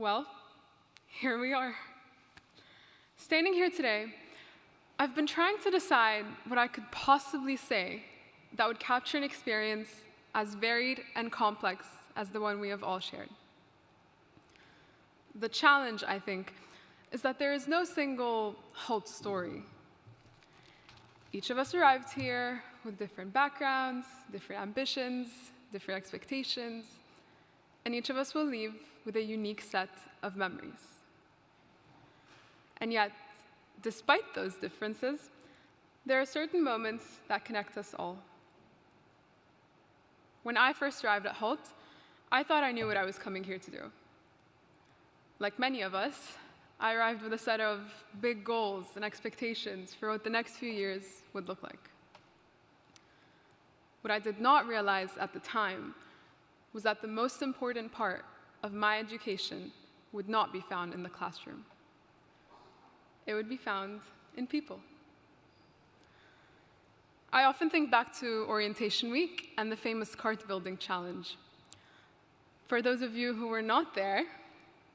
Well, here we are. Standing here today, I've been trying to decide what I could possibly say that would capture an experience as varied and complex as the one we have all shared. The challenge, I think, is that there is no single Hult story. Each of us arrived here with different backgrounds, different ambitions, different expectations, and each of us will leave with a unique set of memories. And yet, despite those differences, there are certain moments that connect us all. When I first arrived at Hult, I thought I knew what I was coming here to do. Like many of us, I arrived with a set of big goals and expectations for what the next few years would look like. What I did not realize at the time was that the most important part of my education would not be found in the classroom. It would be found in people. I often think back to orientation week and the famous kart building challenge. For those of you who were not there,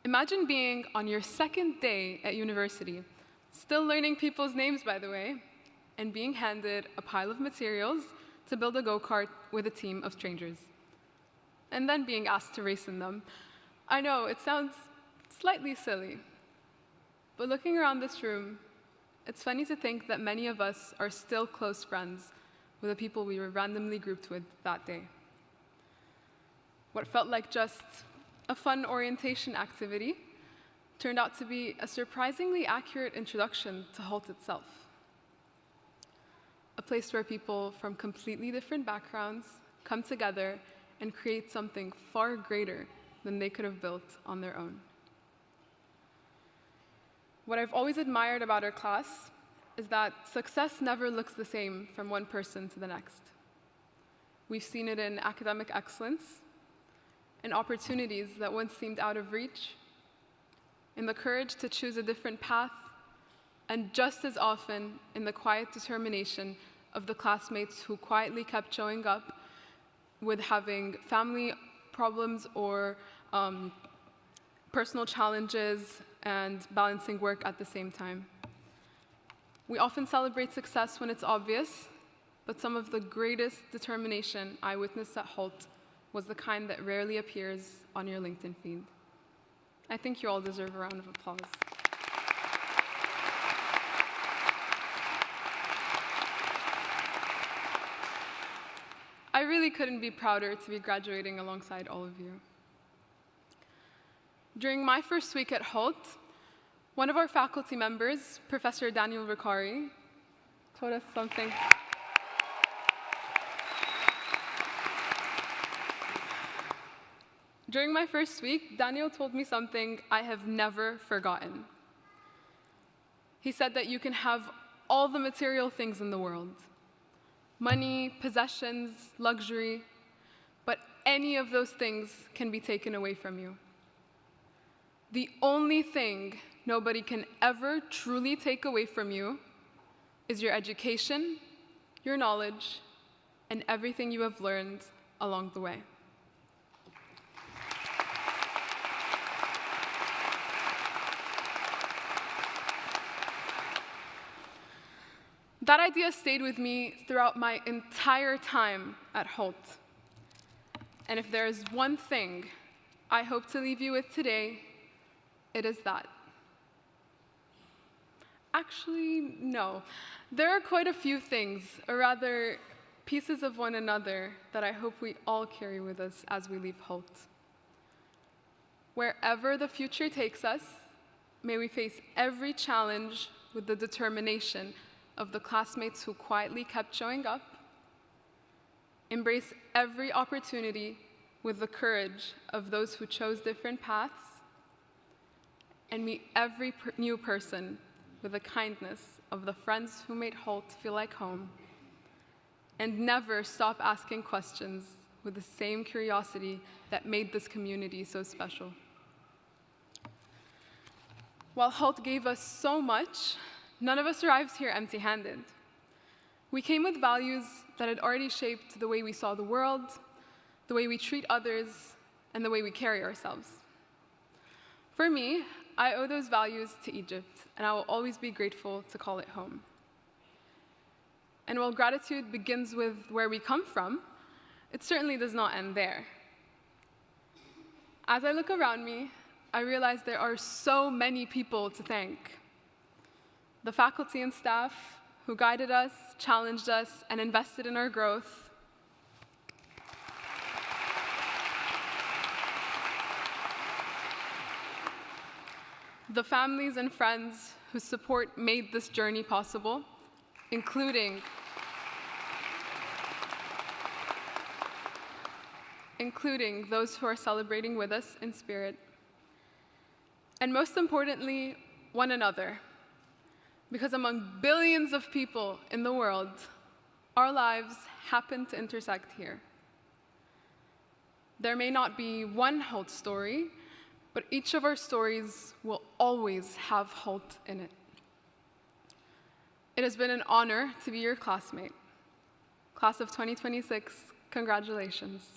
imagine being on your second day at university, still learning people's names, by the way, and being handed a pile of materials to build a go-kart with a team of strangers, and then being asked to race in them. I know, it sounds slightly silly, but looking around this room, it's funny to think that many of us are still close friends with the people we were randomly grouped with that day. What felt like just a fun orientation activity turned out to be a surprisingly accurate introduction to Hult itself. A place where people from completely different backgrounds come together and create something far greater than they could have built on their own. What I've always admired about our class is that success never looks the same from one person to the next. We've seen it in academic excellence, in opportunities that once seemed out of reach, in the courage to choose a different path, and just as often in the quiet determination of the classmates who quietly kept showing up with having family problems or personal challenges and balancing work at the same time. We often celebrate success when it's obvious, but some of the greatest determination I witnessed at Hult was the kind that rarely appears on your LinkedIn feed. I think you all deserve a round of applause. I really couldn't be prouder to be graduating alongside all of you. During my first week at Hult, one of our faculty members, Professor Daniel Rukare, told us something. During my first week, Daniel told me something I have never forgotten. He said that you can have all the material things in the world, money, possessions, luxury, but any of those things can be taken away from you. The only thing nobody can ever truly take away from you is your education, your knowledge, and everything you have learned along the way. That idea stayed with me throughout my entire time at Hult. And if there is one thing I hope to leave you with today, it is that. Actually, no. There are quite a few things, or rather, pieces of one another, that I hope we all carry with us as we leave Hult. Wherever the future takes us, may we face every challenge with the determination of the classmates who quietly kept showing up, embrace every opportunity with the courage of those who chose different paths, and meet every new person with the kindness of the friends who made Hult feel like home, and never stop asking questions with the same curiosity that made this community so special. While Hult gave us so much, none of us arrived here empty-handed. We came with values that had already shaped the way we saw the world, the way we treat others, and the way we carry ourselves. For me, I owe those values to Egypt, and I will always be grateful to call it home. And while gratitude begins with where we come from, it certainly does not end there. As I look around me, I realize there are so many people to thank. The faculty and staff who guided us, challenged us, and invested in our growth. The families and friends whose support made this journey possible, including those who are celebrating with us in spirit. And most importantly, one another. Because among billions of people in the world, our lives happen to intersect here. There may not be one Hult story, but each of our stories will always have Hult in it. It has been an honor to be your classmate. Class of 2026, congratulations.